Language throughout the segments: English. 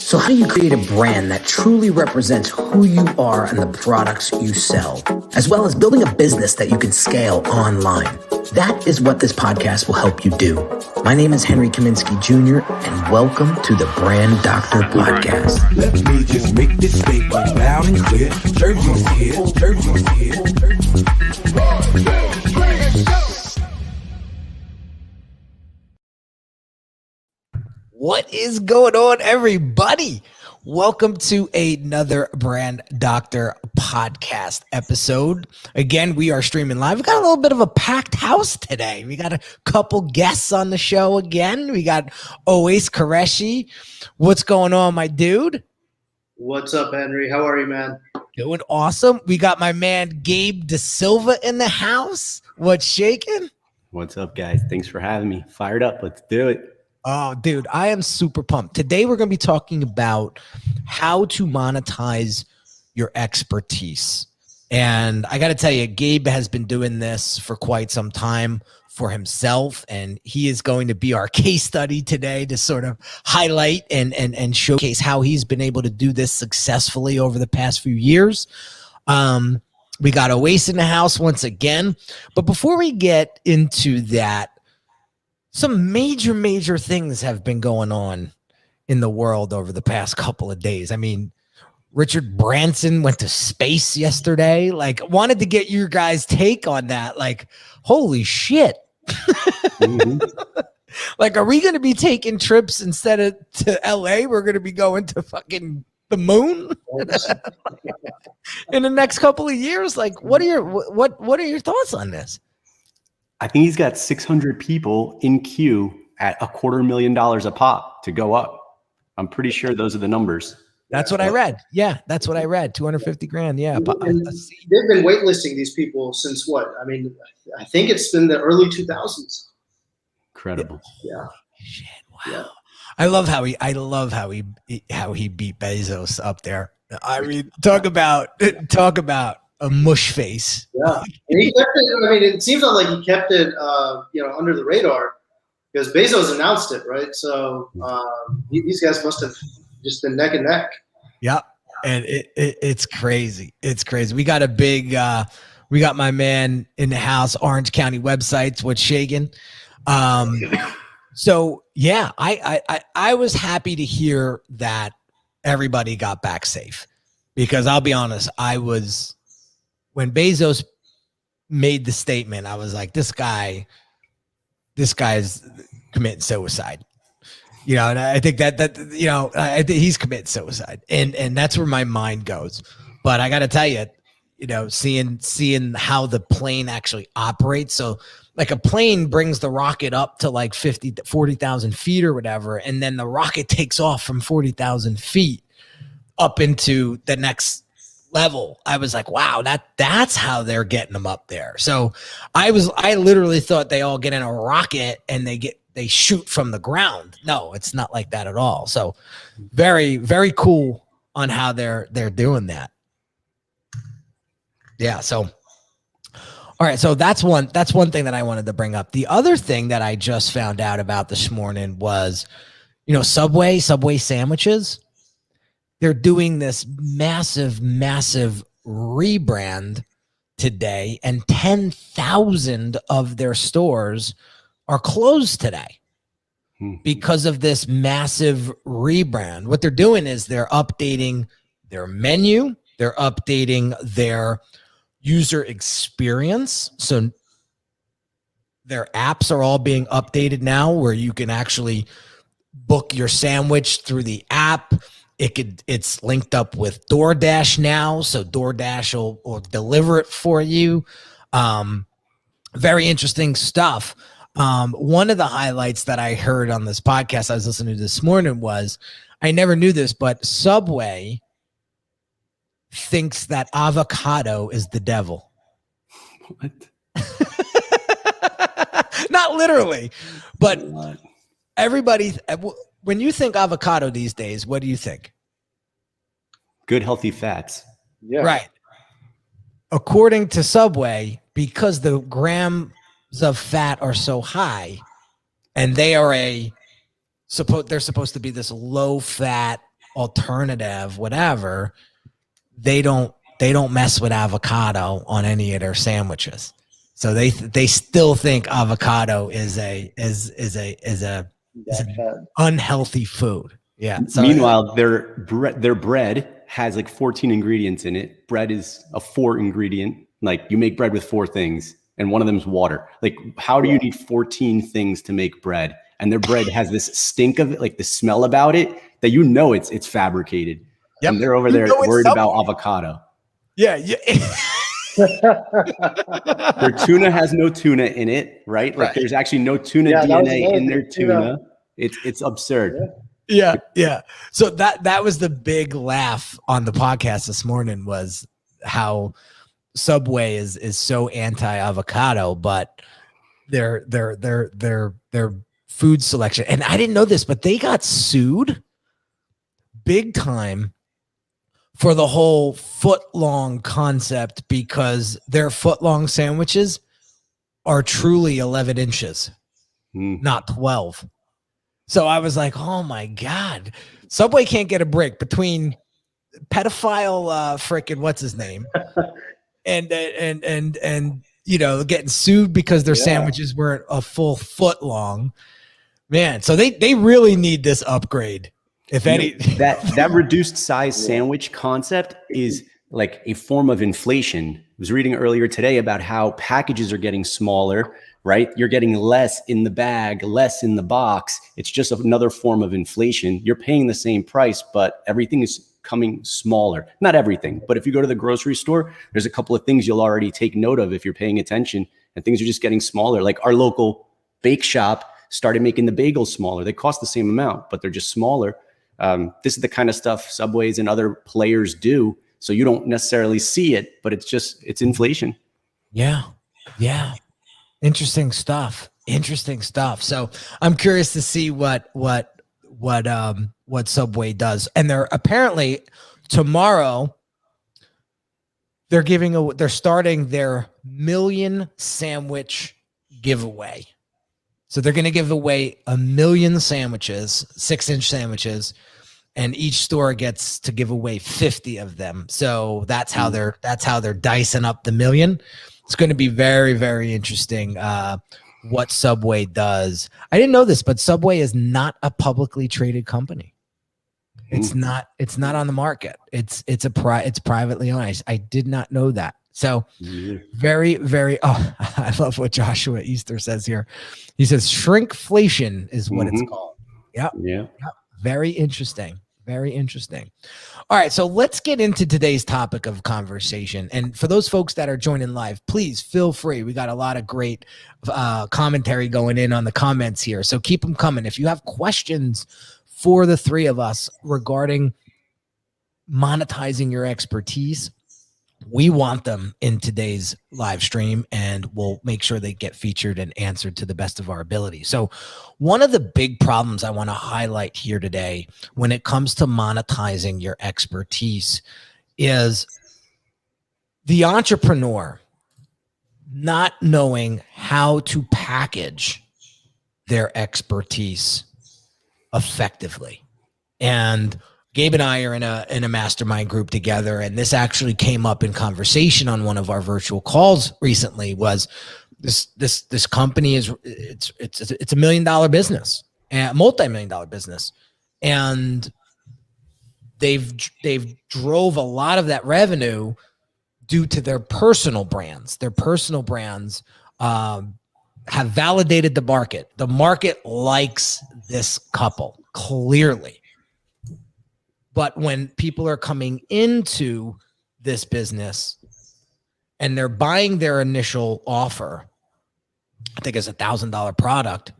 So how do you create a brand that truly represents who you are and the products you sell, as well as building a business that you can scale online? That is what this podcast will help you do. My name is Henry Kaminski Jr., and welcome to the Brand Doctor Podcast. Let me just make this statement loud and clear. Jersey's here, Jersey's here. What is going on, everybody? Welcome to another Brand Doctor podcast episode. Again, we are streaming live. We got a little bit of a packed house today. We got a couple guests on the show again. We got Oasis Qureshi. What's going on, my dude? What's up, Henry? How are you, man? Doing awesome. We got my man Gabe De Silva in the house. What's shaking? What's up, guys? Thanks for having me. Fired up. Let's do it. Oh, dude, I am super pumped. Today, we're going to be talking about how to monetize your expertise. And I got to tell you, Gabe has been doing this for quite some time for himself, and he is going to be our case study today to sort of highlight and showcase how he's been able to do this successfully over the past few years. We got Oasis in the house once again. But before we get into that, some major things have been going on in the world over the past couple of days. I mean, Richard Branson went to space yesterday. Like, wanted to get your guys' take on that. Like, holy shit. Like, are we going to be taking trips instead of to LA? We're going to be going to fucking the moon in the next couple of years. Like, what are your thoughts on this? I think he's got 600 people in queue at $250,000 a pop to go up. I'm pretty sure those are the numbers. That's what I read. Yeah, that's what I read. 250 grand. Yeah. They've been waitlisting these people since what? I mean, I think it's been the early 2000s. Incredible. Yeah. Shit. Wow. Yeah. I love how he beat Bezos up there. I mean, talk about a mush face. Yeah, and he kept it. I mean, it seems like he kept it, under the radar because Bezos announced it, right? So these guys must have just been neck and neck. Yeah, and it's crazy. It's crazy. We got we got my man in the house, Orange County Websites. What's shaking? So yeah, I was happy to hear that everybody got back safe, because I'll be honest, when Bezos made the statement, I was like, this guy's committing suicide, and I think I think he's committing suicide, and that's where my mind goes. But I got to tell you, seeing how the plane actually operates. So like a plane brings the rocket up to like 40,000 feet or whatever. And then the rocket takes off from 40,000 feet up into the next level. I was like, wow, that's how they're getting them up there. So I literally thought they all get in a rocket and they shoot from the ground. No, it's not like that at all. So very, very cool on how they're doing that. Yeah. So, all right. So that's one thing that I wanted to bring up. The other thing that I just found out about this morning was, Subway sandwiches. They're doing this massive rebrand today, and 10,000 of their stores are closed today because of this massive rebrand. What they're doing is they're updating their menu, they're updating their user experience. So their apps are all being updated now, where you can actually book your sandwich through the app. It's linked up with DoorDash now, so DoorDash will deliver it for you. Very interesting stuff. One of the highlights that I heard on this podcast I was listening to this morning was, I never knew this, but Subway thinks that avocado is the devil. What? Not literally, but everybody, when you think avocado these days, what do you think? Good, healthy fats. Yeah. Right. According to Subway, because the grams of fat are so high, and they are they're supposed to be this low fat, alternative, whatever, they don't mess with avocado on any of their sandwiches. So they still think avocado is an unhealthy food. Yeah. So, meanwhile, their bread has like 14 ingredients in it. Bread is a 4 ingredient. Like, you make bread with 4 things, and one of them is water. Like, how do you need 14 things to make bread? And their bread has this stink of it, like the smell about it, that it's fabricated. Yep. And they're over there worried about avocado. Yeah. Their tuna has no tuna in it, right? Like, there's actually no tuna DNA in their tuna. It's absurd. Yeah. So that was the big laugh on the podcast this morning, was how Subway is so anti-avocado, but their food selection. And I didn't know this, but they got sued big time for the whole foot-long concept, because their foot-long sandwiches are truly 11 inches, not 12. So I was like, oh my God, Subway can't get a break between pedophile frickin' what's his name and getting sued because their sandwiches weren't a full foot long. Man, so they really need this upgrade. If any, that reduced size sandwich concept is like a form of inflation. I was reading earlier today about how packages are getting smaller, right? You're getting less in the bag, less in the box. It's just another form of inflation. You're paying the same price, but everything is coming smaller. Not everything, but if you go to the grocery store, there's a couple of things you'll already take note of if you're paying attention, and things are just getting smaller. Like, our local bake shop started making the bagels smaller. They cost the same amount, but they're just smaller. This is the kind of stuff Subways and other players do. So you don't necessarily see it, but it's inflation. Yeah. Interesting stuff. So I'm curious to see what Subway does. And they're apparently tomorrow, they're starting their 1,000,000 sandwich giveaway. So they're going to give away 1,000,000 sandwiches, 6-inch sandwiches, and each store gets to give away 50 of them. So that's how they're dicing up the 1,000,000. It's going to be very, very interesting what Subway does. I didn't know this, but Subway is not a publicly traded company. It's not on the market. It's privately owned. I did not know that. So very, very, I love what Joshua Easter says here. He says shrinkflation is what it's called. Yep. Very interesting. Very interesting. All right. So let's get into today's topic of conversation. And for those folks that are joining live, please feel free. We got a lot of great commentary going in on the comments here. So keep them coming. If you have questions for the three of us regarding monetizing your expertise, we want them in today's live stream, and we'll make sure they get featured and answered to the best of our ability. So one of the big problems I want to highlight here today when it comes to monetizing your expertise is the entrepreneur not knowing how to package their expertise effectively. And Gabe and I are in a mastermind group together, and this actually came up in conversation on one of our virtual calls recently. Was this company it's $1 million business, a multi-million-dollar business, and they've drove a lot of that revenue due to their personal brands. Their personal brands have validated the market. The market likes this couple clearly. But when people are coming into this business and they're buying their initial offer, I think it's $1,000 product.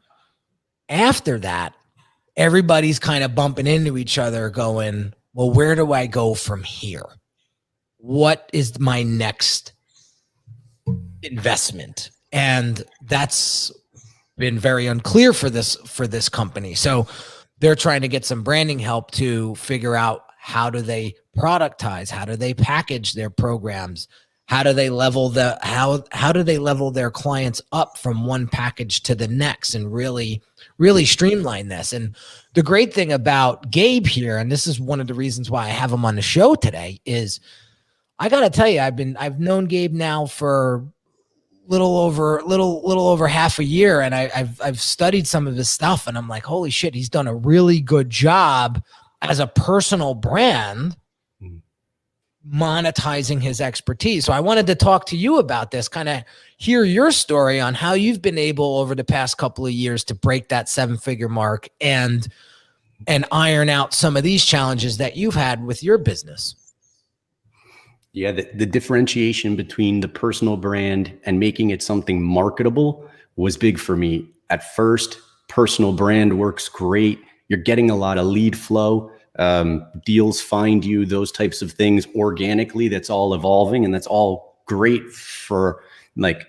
After that, everybody's kind of bumping into each other going, well, where do I go from here? What is my next investment? And that's been very unclear for this company. So they're trying to get some branding help to figure out how do they productize, how do they package their programs, how do they level their clients up from one package to the next and really really streamline this. And the great thing about Gabe here, and this is one of the reasons why I have him on the show today, is I got to tell you, I've known Gabe now for little over half a year, and I've studied some of his stuff, and I'm like, holy shit, he's done a really good job as a personal brand monetizing his expertise. So I wanted to talk to you about this, kind of hear your story on how you've been able over the past couple of years to break that 7-figure mark and iron out some of these challenges that you've had with your business. Yeah, the differentiation between the personal brand and making it something marketable was big for me. At first, personal brand works great. You're getting a lot of lead flow. Deals find you, those types of things organically. That's all evolving, and that's all great for like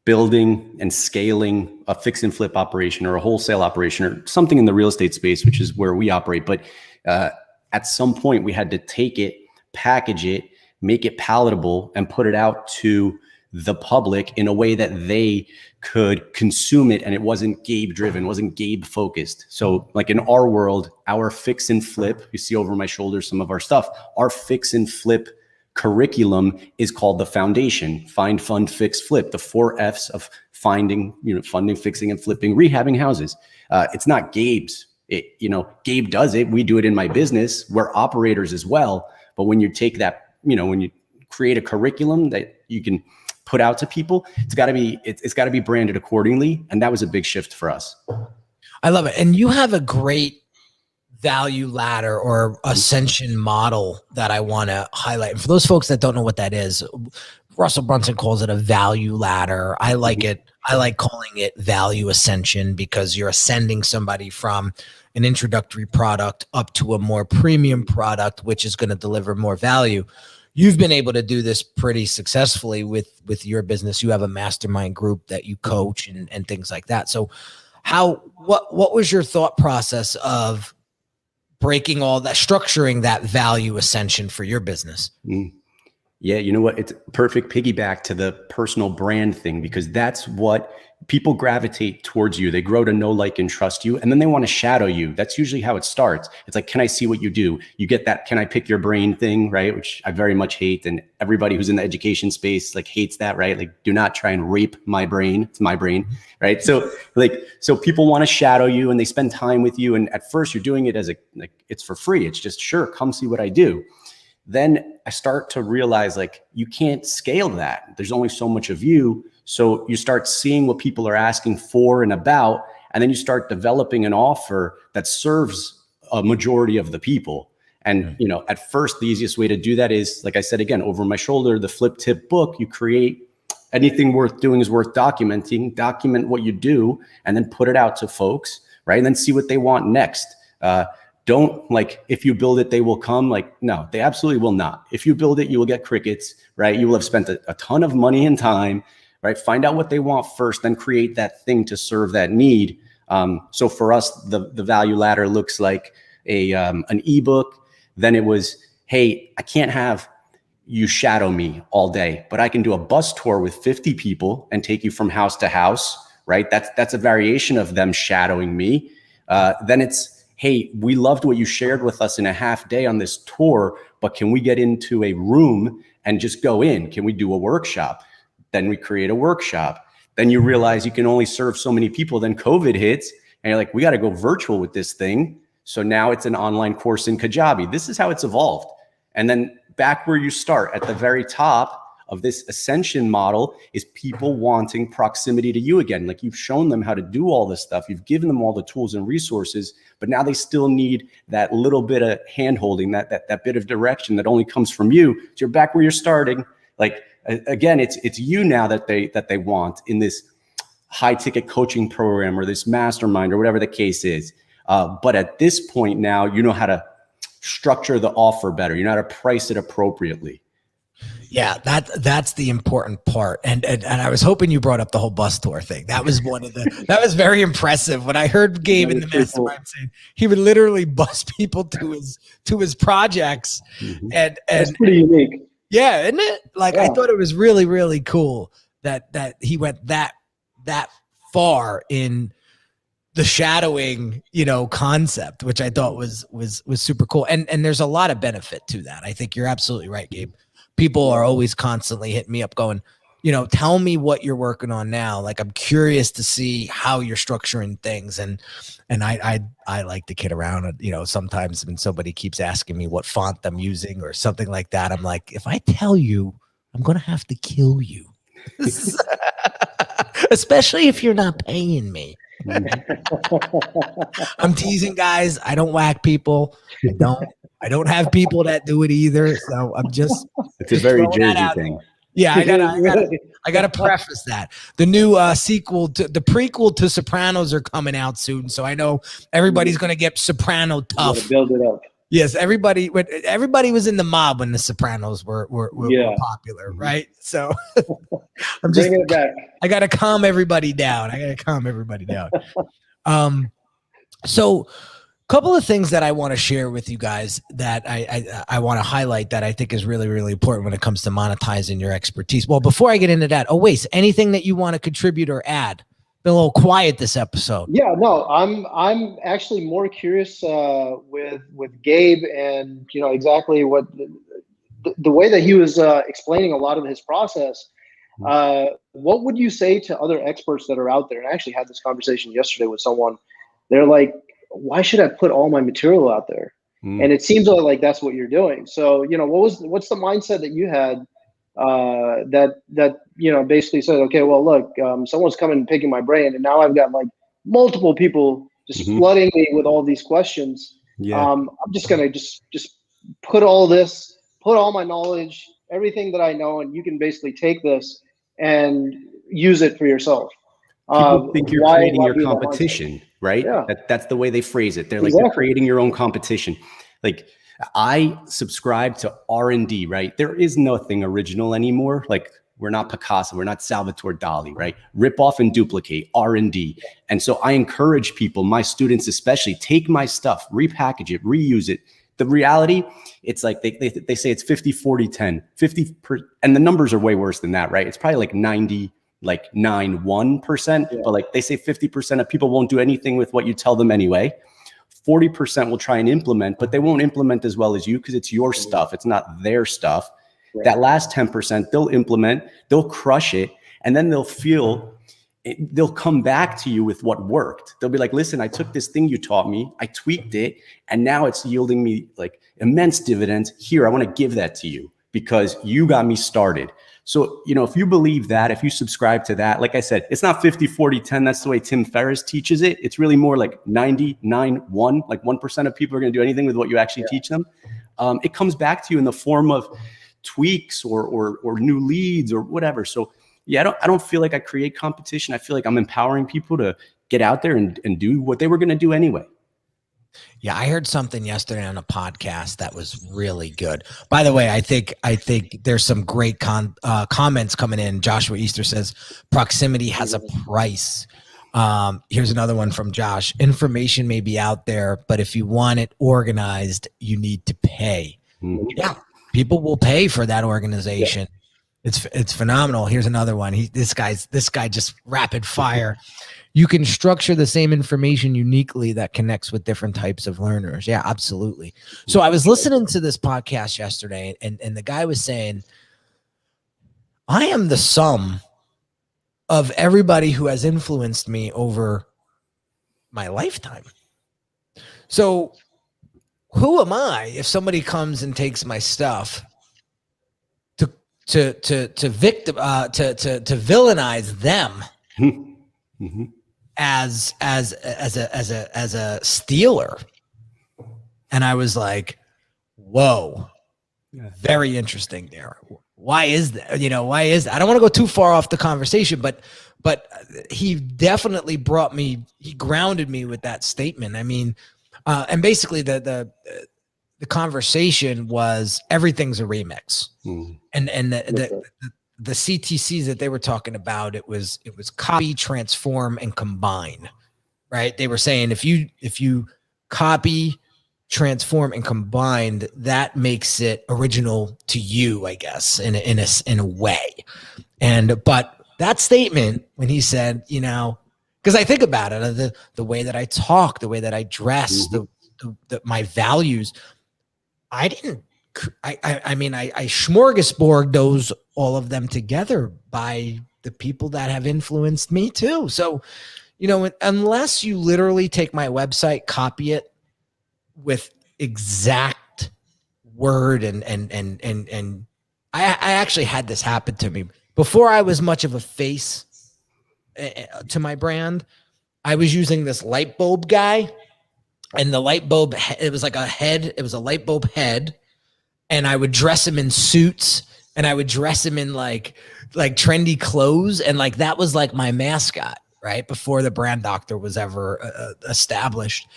building and scaling a fix and flip operation or a wholesale operation or something in the real estate space, which is where we operate. But at some point we had to take it, package it, make it palatable, and put it out to the public in a way that they could consume it, and it wasn't Gabe driven, wasn't Gabe focused. So like in our world, our fix and flip, you see over my shoulder some of our stuff, our fix and flip curriculum is called the foundation: find, fund, fix, flip, the 4 F's of finding, funding, fixing, and flipping, rehabbing houses. It's not Gabe's. Gabe does it. We do it in my business. We're operators as well. But when you take that, when you create a curriculum that you can put out to people, it's got to be branded accordingly. And that was a big shift for us. I love it. And you have a great value ladder or ascension model that I want to highlight. And for those folks that don't know what that is, Russell Brunson calls it a value ladder. I like it. I like calling it value ascension because you're ascending somebody from an introductory product up to a more premium product, which is going to deliver more value. You've been able to do this pretty successfully with your business. You have a mastermind group that you coach and things like that. So what was your thought process of breaking all that, structuring that value ascension for your business? Yeah, you know what? It's perfect piggyback to the personal brand thing, because that's what people gravitate towards you. They grow to know, like, and trust you, and then they want to shadow you. That's usually how it starts. It's like, can I see what you do? You get that, can I pick your brain thing, right? Which I very much hate. And everybody who's in the education space like hates that, right? Like, do not try and rape my brain. It's my brain, right? So people want to shadow you and they spend time with you. And at first you're doing it as it's for free. It's just, sure, come see what I do. Then I start to realize, like, you can't scale that. There's only so much of you. So you start seeing what people are asking for and about, and then you start developing an offer that serves a majority of the people. And, at first, the easiest way to do that is, like I said, again, over my shoulder, the Flip Tip book. You create anything worth doing is worth documenting, document what you do, and then put it out to folks, right? And then see what they want next. Don't, like, if you build it, they will come. Like, no, they absolutely will not. If you build it, you will get crickets, right? You will have spent a ton of money and time, right? Find out what they want first, then create that thing to serve that need. So for us, the value ladder looks like an ebook. Then it was, hey, I can't have you shadow me all day, but I can do a bus tour with 50 people and take you from house to house, right? That's a variation of them shadowing me. Then it's, hey, we loved what you shared with us in a half day on this tour, but can we get into a room and just go in? Can we do a workshop? Then we create a workshop. Then you realize you can only serve so many people. Then COVID hits and you're like, we got to go virtual with this thing. So now it's an online course in Kajabi. This is how it's evolved. And then back where you start at the very top of this ascension model is people wanting proximity to you again. Like, you've shown them how to do all this stuff. You've given them all the tools and resources, but now they still need that little bit of hand-holding, that bit of direction that only comes from you. So you're back where you're starting. Like, again, it's you now that they want in this high ticket coaching program or this mastermind or whatever the case is. But at this point now, you know how to structure the offer better. You know how to price it appropriately. Yeah, that's the important part. And I was hoping you brought up the whole bus tour thing. That was that was very impressive. When I heard Gabe in the mastermind saying he would literally bus people to his projects. Mm-hmm. And that's pretty unique. Yeah, isn't it? Like, yeah. I thought it was really, really cool that he went that far in the shadowing, concept, which I thought was super cool. And there's a lot of benefit to that. I think you're absolutely right, Gabe. People are always constantly hitting me up going, tell me what you're working on now. Like, I'm curious to see how you're structuring things. And I like to kid around, sometimes when somebody keeps asking me what font I'm using or something like that, I'm like, if I tell you, I'm going to have to kill you. Especially if you're not paying me. I'm teasing, guys. I don't whack people. I don't have people that do it either. So I'm just, it's a very Jersey thing. Yeah, I gotta preface that. The new the prequel to Sopranos are coming out soon. So I know everybody's gonna get Soprano tough. Build it up. Yes, everybody was in the mob when the Sopranos were popular, right? So I'm just bringing it back. I gotta calm everybody down. So a couple of things that I want to share with you guys that I want to highlight that I think is really, really important when it comes to monetizing your expertise. Well, before I get into that, anything that you want to contribute or add? Been a little quiet this episode. Yeah, no, I'm actually more curious with Gabe and exactly what the way that he was explaining a lot of his process. What would you say to other experts that are out there? And I actually had this conversation yesterday with someone. They're like, why should I put all my material out there? And it seems like that's what you're doing. So, what's the mindset that you had that basically said, okay, well, look, someone's coming and picking my brain, and now I've got like multiple people just flooding me with all these questions. I'm just gonna just put all my knowledge, everything that I know, and you can basically take this and use it for yourself. People think you're creating your competition, right? Yeah. That's the way they phrase it. They're like, you're creating your own competition. Like, I subscribe to R&D, right? There is nothing original anymore. Like, we're not Picasso, we're not Salvatore Dali, right? Rip off and duplicate, R&D. And so I encourage people, my students especially, take my stuff, repackage it, reuse it. The reality, it's like they say it's 50, 40, 10, 50, and the numbers are way worse than that, right? It's probably like 90, like 91%, but like they say 50% of people won't do anything with what you tell them anyway. 40% will try and implement, but they won't implement as well as you because it's your stuff. It's not their stuff. Right. That last 10%, they'll implement, they'll crush it, and then they'll come back to you with what worked. They'll be like, listen, I took this thing you taught me, I tweaked it, and now it's yielding me like immense dividends. Here, I want to give that to you because you got me started. So, if you believe that, if you subscribe to that, like I said, it's not 50, 40, 10. That's the way Tim Ferriss teaches it. It's really more like 99, 1, like 1% of people are going to do anything with what you actually teach them. It comes back to you in the form of tweaks or new leads or whatever. So yeah, I don't feel like I create competition. I feel like I'm empowering people to get out there and do what they were going to do anyway. Yeah, I heard something yesterday on a podcast that was really good. By the way, I think there's some great comments coming in. Joshua Easter says proximity has a price. Here's another one from Josh. Information may be out there, but if you want it organized, you need to pay. Yeah, people will pay for that organization. Yeah. It's phenomenal. Here's another one. This guy just rapid fire. You can structure the same information uniquely that connects with different types of learners. Yeah, absolutely. So I was listening to this podcast yesterday, and the guy was saying, I am the sum of everybody who has influenced me over my lifetime. So who am I if somebody comes and takes my stuff to villainize them? Mm-hmm. As a stealer? And I was like, whoa, very interesting there. Why is that? I don't want to go too far off the conversation, but he definitely he grounded me with that statement. I mean, and basically the conversation was everything's a remix. And the CTCs that they were talking about, it was copy, transform, and combine, right? They were saying if you copy, transform, and combine, that makes it original to you, I guess, in a way. But that statement, when he said, Because I think about it, the way that I talk, the way that I dress, my values. I smorgasbord those, all of them together by the people that have influenced me too. So, unless you literally take my website, copy it with exact word and I actually had this happen to me before I was much of a face to my brand. I was using this light bulb guy, and the light bulb, it was like a head. It was a light bulb head. And I would dress him in suits, and I would dress him in like trendy clothes. And like, that was like my mascot, right? Before the brand doctor was ever established.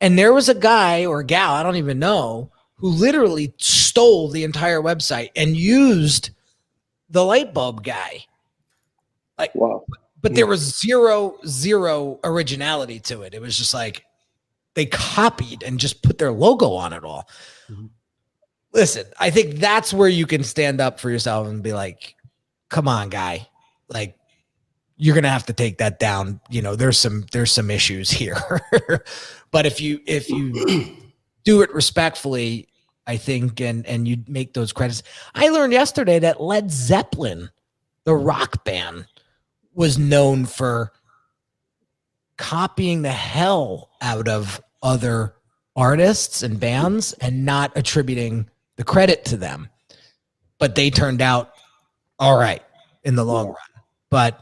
And there was a guy or a gal, I don't even know, who literally stole the entire website and used the light bulb guy. Like, wow. But there was zero originality to it. It was just like they copied and just put their logo on it all. Mm-hmm. Listen, I think that's where you can stand up for yourself and be like, come on, guy. Like, you're going to have to take that down. There's some issues here. But if you do it respectfully, I think, and you make those credits. I learned yesterday that Led Zeppelin, the rock band, was known for copying the hell out of other artists and bands and not attributing the credit to them, but they turned out all right in the long run. But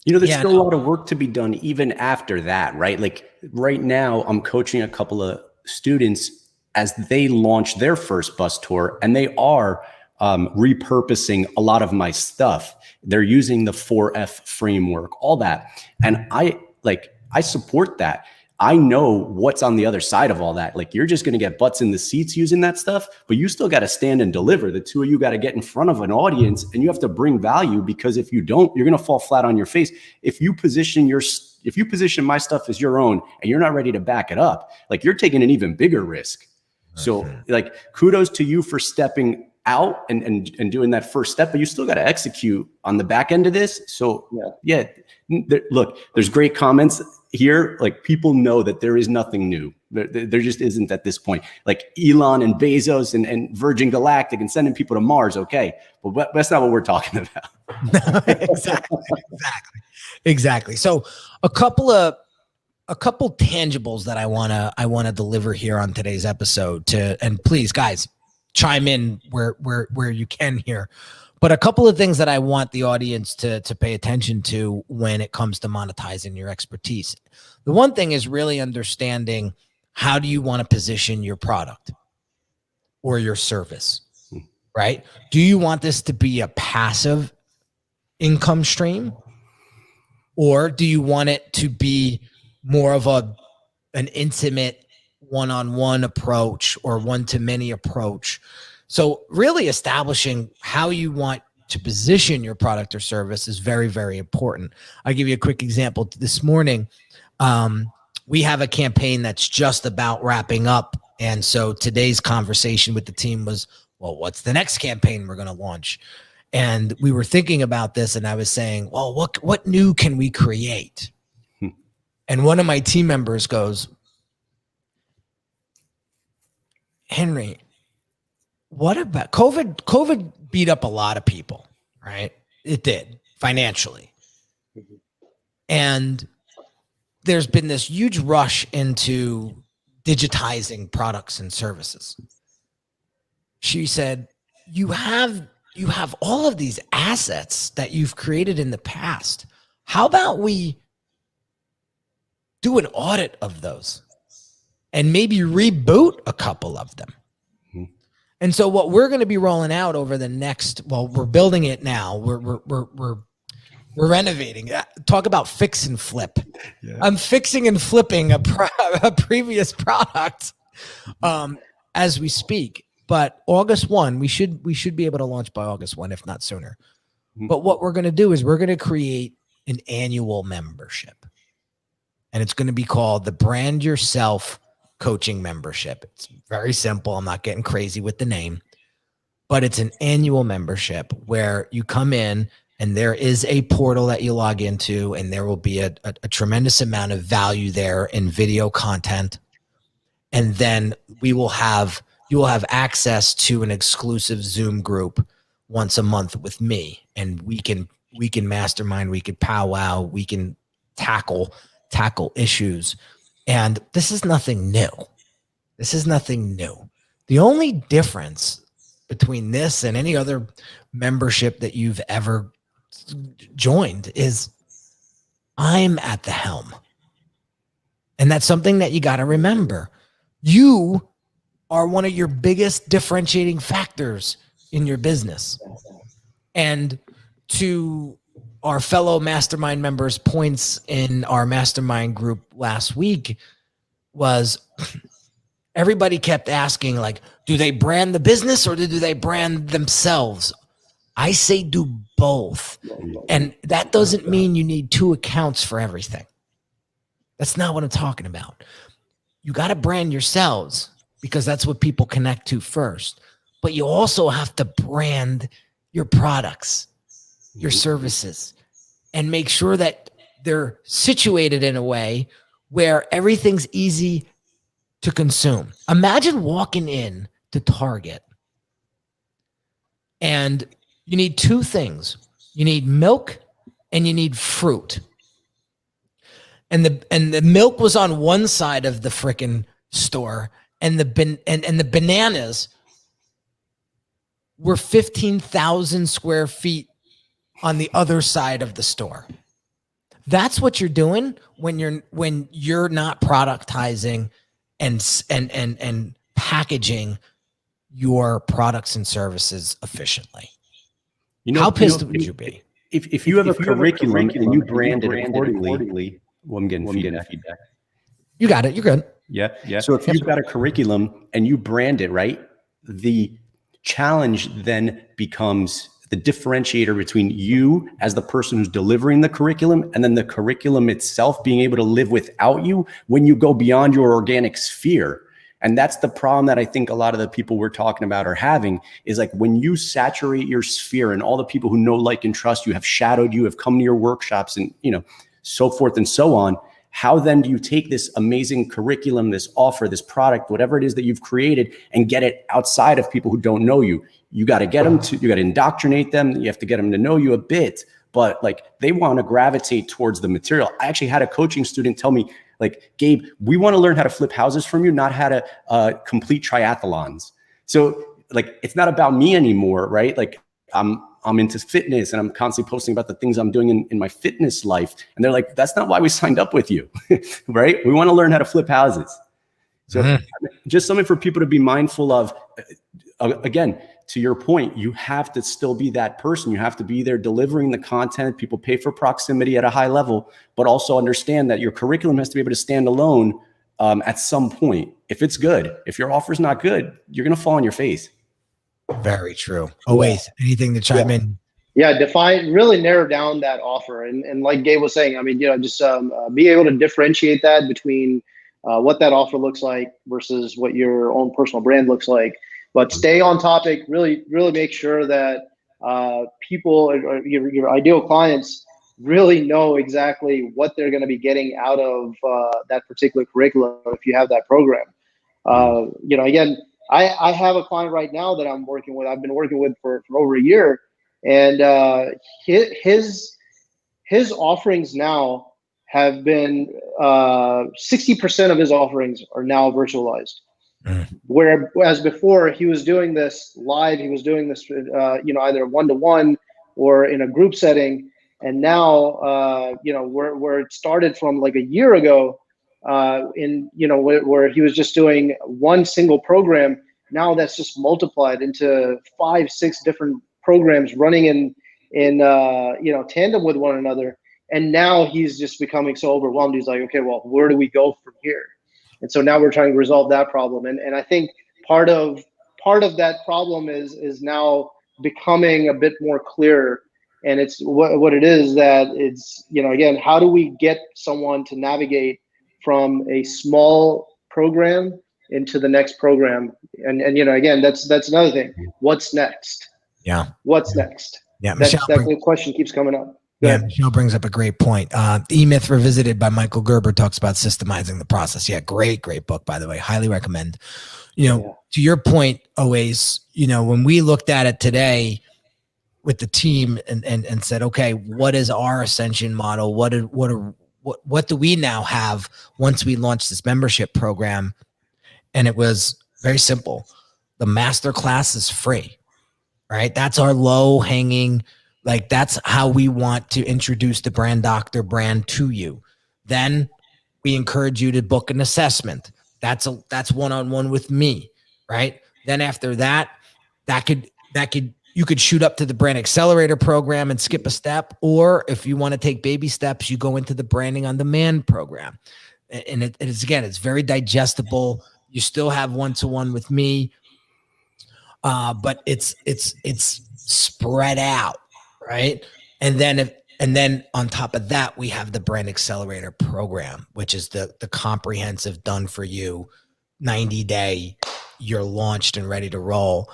there's still a lot of work to be done even after that, right? Like right now, I'm coaching a couple of students as they launch their first bus tour, and they are repurposing a lot of my stuff. They're using the 4F framework, all that, and I support that. I know what's on the other side of all that. Like, you're just going to get butts in the seats using that stuff, but you still got to stand and deliver. The two of you got to get in front of an audience, and you have to bring value, because if you don't, you're going to fall flat on your face. If you position my stuff as your own and you're not ready to back it up, like, you're taking an even bigger risk. So like, kudos to you for stepping out and doing that first step, but you still got to execute on the back end of this. So look, there's great comments here. Like, people know that there is nothing new. There just isn't at this point. Like, Elon and Bezos and Virgin Galactic and sending people to Mars. Okay. But that's not what we're talking about. Exactly. So a couple tangibles that I want to deliver here on today's episode and please, guys, chime in where you can here. But a couple of things that I want the audience to pay attention to when it comes to monetizing your expertise. The one thing is really understanding, how do you want to position your product or your service, right? Do you want this to be a passive income stream, or do you want it to be more of an intimate one-on-one approach or one-to-many approach? So really establishing how you want to position your product or service is very, very important. I'll give you a quick example. This morning, we have a campaign that's just about wrapping up. And so today's conversation with the team was, well, what's the next campaign we're going to launch? And we were thinking about this, and I was saying, well, what new can we create? And one of my team members goes, Henry, what about COVID? COVID beat up a lot of people, right? It did, financially. And there's been this huge rush into digitizing products and services. She said, you have all of these assets that you've created in the past. How about we do an audit of those and maybe reboot a couple of them? And so what we're going to be rolling out over the next, well, we're building it now. We're renovating. Talk about fix and flip. Yeah. I'm fixing and flipping a previous product as we speak. But August 1, we should be able to launch by August 1, if not sooner. Mm-hmm. But what we're going to do is we're going to create an annual membership. And it's going to be called the Brand Yourself Coaching Membership. It's very simple. I'm not getting crazy with the name, but it's an annual membership where you come in And there is a portal that you log into, and there will be a tremendous amount of value there in video content. And then you will have access to an exclusive Zoom group once a month with me. And we can mastermind, we can powwow, we can tackle issues. And this is nothing new. This is nothing new. The only difference between this and any other membership that you've ever joined is I'm at the helm. And that's something that you got to remember. You are one of your biggest differentiating factors in your business. And to our fellow mastermind members' points in our mastermind group last week was everybody kept asking, like, do they brand the business or do they brand themselves? I say do both. And that doesn't mean you need 2 accounts for everything. That's not what I'm talking about. You got to brand yourselves because that's what people connect to first. But you also have to brand your products, your services, and make sure that they're situated in a way where everything's easy to consume. Imagine walking in to Target and you need 2 things. You need milk and you need fruit. And the milk was on one side of the frickin' store, and the bananas were 15,000 square feet on the other side of the store. That's what you're doing when you're not productizing and packaging your products and services efficiently. How pissed would you be? If you have a curriculum and you brand it accordingly, well, I'm getting feedback. You got it. You're good. Yeah. So if you've got a curriculum and you brand it, right, the challenge then becomes the differentiator between you as the person who's delivering the curriculum and then the curriculum itself being able to live without you when you go beyond your organic sphere. And that's the problem that I think a lot of the people we're talking about are having is like when you saturate your sphere and all the people who know, like, and trust you, have shadowed you, have come to your workshops and, so forth and so on. How then do you take this amazing curriculum, this offer, this product, whatever it is that you've created and get it outside of people who don't know you? You got to get them to, you got to indoctrinate them. You have to get them to know you a bit, but like they want to gravitate towards the material. I actually had a coaching student tell me, like, Gabe, we want to learn how to flip houses from you, not how to complete triathlons. So like, it's not about me anymore, right? Like I'm into fitness and I'm constantly posting about the things I'm doing in my fitness life. And they're like, that's not why we signed up with you, right? We want to learn how to flip houses. So just something for people to be mindful of. Again, to your point, you have to still be that person. You have to be there delivering the content. People pay for proximity at a high level, but also understand that your curriculum has to be able to stand alone at some point. If it's good, if your offer's not good, you're going to fall on your face. Very true. Always. Anything to chime in? Yeah, really narrow down that offer. And like Gabe was saying, I mean, just be able to differentiate that between what that offer looks like versus what your own personal brand looks like. But stay on topic, really make sure that people, or your ideal clients, really know exactly what they're going to be getting out of that particular curriculum if you have that program. Again, I have a client right now that I'm working with. I've been working with for over a year, and his offerings now have been 60% of his offerings are now virtualized. Whereas before he was doing this live, he was doing this either one-to-one or in a group setting, and now where it started from like a year ago. Where he was just doing one single program, now that's just multiplied into 5-6 different programs running in tandem with one another. And now he's just becoming so overwhelmed. He's like, okay, well, where do we go from here? And so now we're trying to resolve that problem. And I think part of that problem is now becoming a bit more clear. And it's what it is that it's, again, how do we get someone to navigate from a small program into the next program? And again, that's another thing. What's next? Yeah. What's next? Yeah, that question keeps coming up. Yeah, Michelle brings up a great point. E-Myth Revisited by Michael Gerber talks about systemizing the process. Yeah, great book, by the way. Highly recommend. To your point, always, when we looked at it today with the team and said, okay, what is our ascension model? What do we now have once we launch this membership program? And it was very simple. The master class is free, right? That's our low hanging. Like, that's how we want to introduce the Brand Doctor brand to you. Then we encourage you to book an assessment. That's one-on-one with me, right? Then after that, you could shoot up to the Brand Accelerator program and skip a step. Or if you want to take baby steps, you go into the Branding on Demand program. And it's very digestible. You still have one-to-one with me, but it's spread out. Right. And then on top of that, we have the Brand Accelerator program, which is the comprehensive done for you 90-day, you're launched and ready to roll.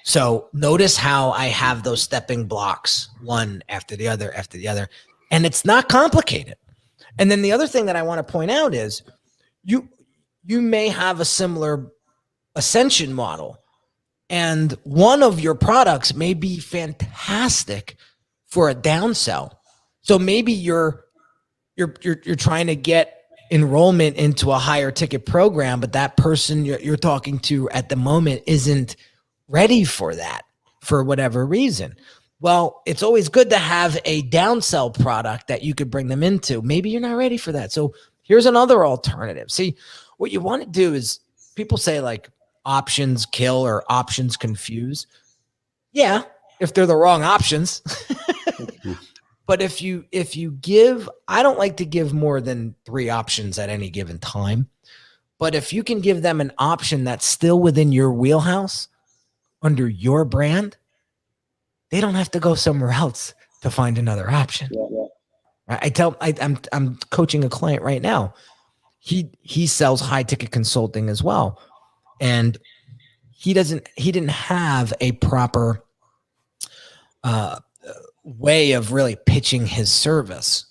So notice how I have those stepping blocks, one after the other, and it's not complicated. And then the other thing that I want to point out is you may have a similar ascension model, and one of your products may be fantastic for a downsell. So maybe you're trying to get enrollment into a higher ticket program, but that person you're talking to at the moment isn't ready for that for whatever reason. Well, it's always good to have a downsell product that you could bring them into. Maybe you're not ready for that. So here's another alternative. See, what you want to do is, people say options kill or options confuse. Yeah, if they're the wrong options. But if you give, I don't like to give more than 3 options at any given time. But if you can give them an option that's still within your wheelhouse under your brand, they don't have to go somewhere else to find another option. I'm coaching a client right now. He sells high ticket consulting as well. And he didn't have a proper way of really pitching his service.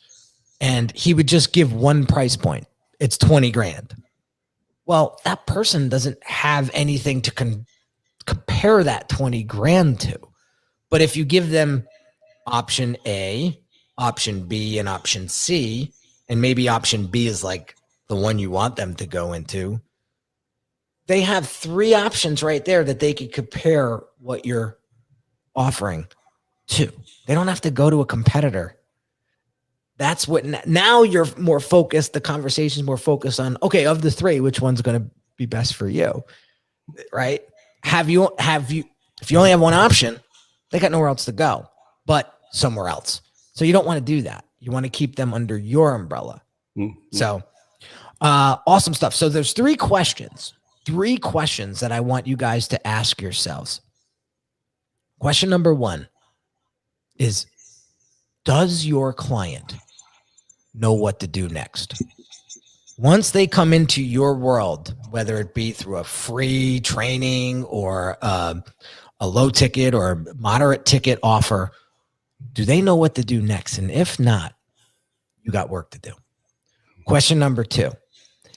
And he would just give one price point. It's 20 grand. Well, that person doesn't have anything to compare that 20 grand to. But if you give them option A, option B, and option C, and maybe option B is the one you want them to go into, they have 3 options right there that they could compare what you're offering to. They don't have to go to a competitor. That's what, now you're more focused. The conversation is more focused on, okay, of the 3, which one's going to be best for you, right? If you only have one option, they got nowhere else to go but somewhere else. So you don't want to do that. You want to keep them under your umbrella. Mm-hmm. So awesome stuff. So there's 3 questions that I want you guys to ask yourselves. Question number 1 is, does your client know what to do next? Once they come into your world, whether it be through a free training or a low ticket or moderate ticket offer, do they know what to do next? And if not, you got work to do. Question number 2,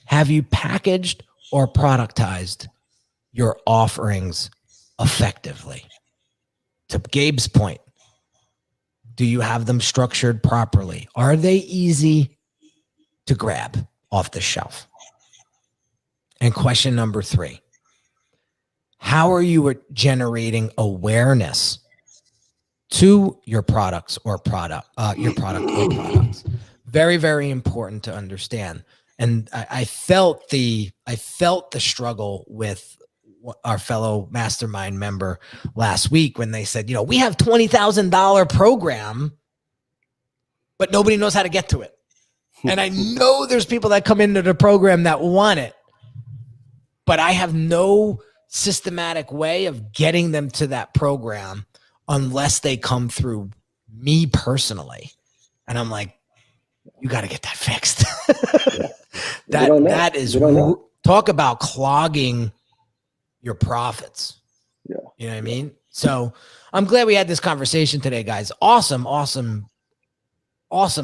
have you packaged or productized your offerings effectively? To Gabe's point, do you have them structured properly? Are they easy to grab off the shelf? And question number 3, how are you generating awareness to your products or products? Very, very important to understand. And I felt the struggle with our fellow mastermind member last week when they said, we have $20,000 program, but nobody knows how to get to it. And I know there's people that come into the program that want it, but I have no systematic way of getting them to that program unless they come through me personally. And I'm like, you got to get that fixed. That is, talk about clogging your profits. Yeah. You know what I mean? So I'm glad we had this conversation today, guys. Awesome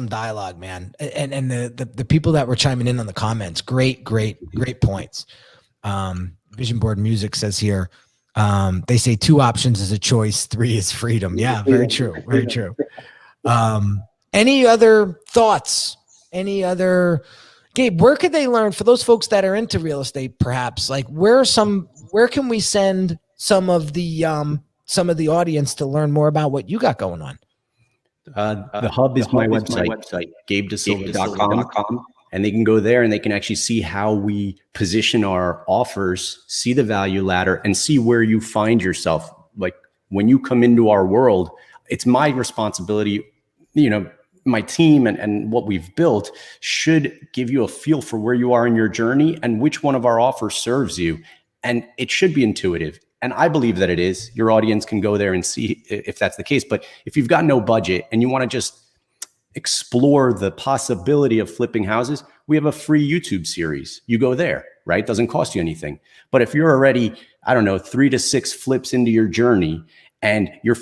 dialogue, man. And the people that were chiming in on the comments, great points. Vision Board Music says here, they say 2 options is a choice, 3 is freedom. Yeah, very true. Very true. Any other thoughts? Gabe, where could they learn, for those folks that are into real estate, perhaps, like where can we send some of the audience to learn more about what you got going on? The hub is my website, gabedasilva.com. And they can go there and they can actually see how we position our offers, see the value ladder, and see where you find yourself. Like when you come into our world, it's my responsibility, my team and what we've built should give you a feel for where you are in your journey and which one of our offers serves you. And it should be intuitive. And I believe that it is. Your audience can go there and see if that's the case. But if you've got no budget and you want to just explore the possibility of flipping houses, we have a free YouTube series. You go there, right? Doesn't cost you anything. But if you're already, 3 to 6 flips into your journey and you're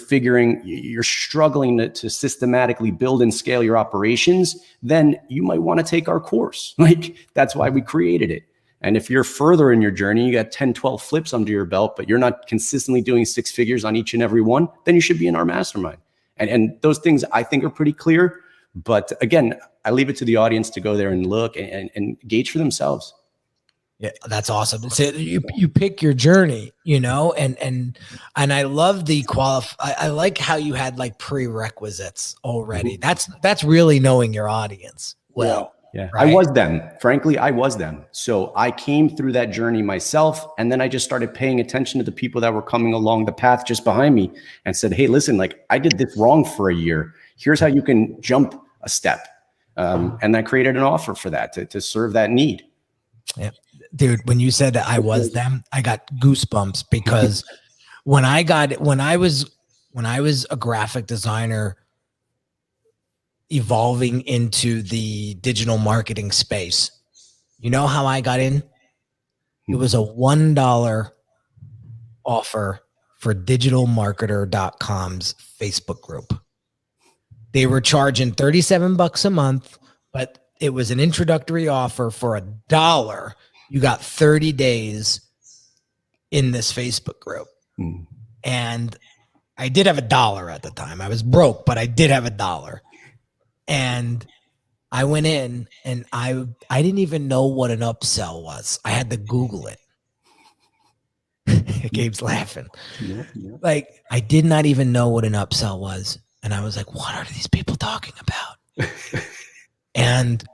struggling to systematically build and scale your operations, then you might want to take our course. Like that's why we created it. And if you're further in your journey, you got 10, 12 flips under your belt, but you're not consistently doing 6 figures on each and every one, then you should be in our mastermind. And those things I think are pretty clear. But again, I leave it to the audience to go there and look and gauge for themselves. Yeah, that's awesome. So you pick your journey, and I love the I like how you had like prerequisites already. That's really knowing your audience well. Yeah. Right? I was them. Frankly, I was them. So I came through that journey myself. And then I just started paying attention to the people that were coming along the path just behind me and said, hey, listen, like I did this wrong for a year. Here's how you can jump a step. And I created an offer for that to serve that need. Yeah. Dude, when you said that I was them, I got goosebumps because when I was a graphic designer evolving into the digital marketing space, you know how I got in? It was a $1 offer for digitalmarketer.com's Facebook group. They were charging $37 a month, but it was an introductory offer for $1. You got 30 days in this Facebook group. And I did have $1 at the time. I was broke, but I did have $1. And I went in and I didn't even know what an upsell was. I had to Google it. Gabe's laughing. Like I did not even know what an upsell was. And I was like, what are these people talking about? And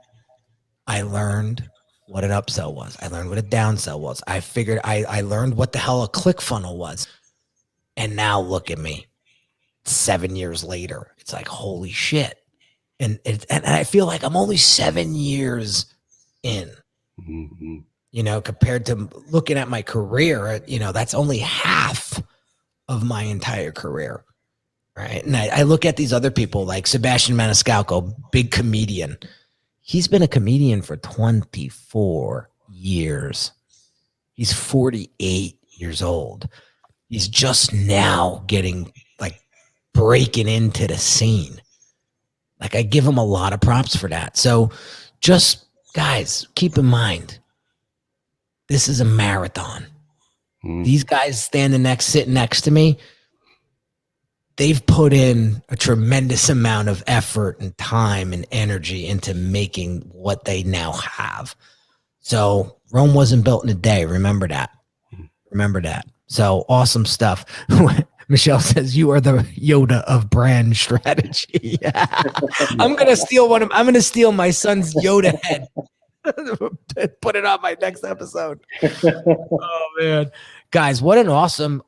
I learned what an upsell was. I learned what a downsell was. I figured I learned what the hell a ClickFunnel was. And now look at me 7 years later. It's like, holy shit. And I feel like I'm only 7 years in, compared to looking at my career, that's only half of my entire career. Right. And I look at these other people like Sebastian Maniscalco, big comedian. He's been a comedian for 24 years. He's 48 years old. He's just now breaking into the scene. Like I give him a lot of props for that. So just guys, keep in mind, this is a marathon. These guys sitting next to me, they've put in a tremendous amount of effort and time and energy into making what they now have. So Rome wasn't built in a day. Remember that. So awesome stuff. Michelle says you are the Yoda of brand strategy. I'm going to steal my son's Yoda head. Put it on my next episode. Oh man. Guys, what an awesome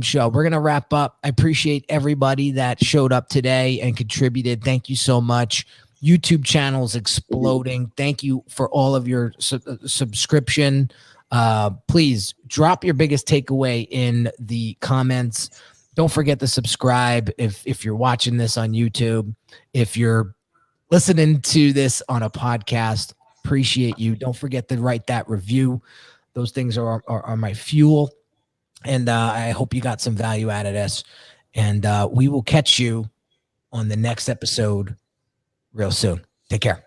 show. We're going to wrap up. I appreciate everybody that showed up today and contributed. Thank you so much. YouTube channel's exploding. Thank you for all of your subscription. Please drop your biggest takeaway in the comments. Don't forget to subscribe if you're watching this on YouTube. If you're listening to this on a podcast, appreciate you. Don't forget to write that review. Those things are my fuel. And I hope you got some value out of this. And we will catch you on the next episode real soon. Take care.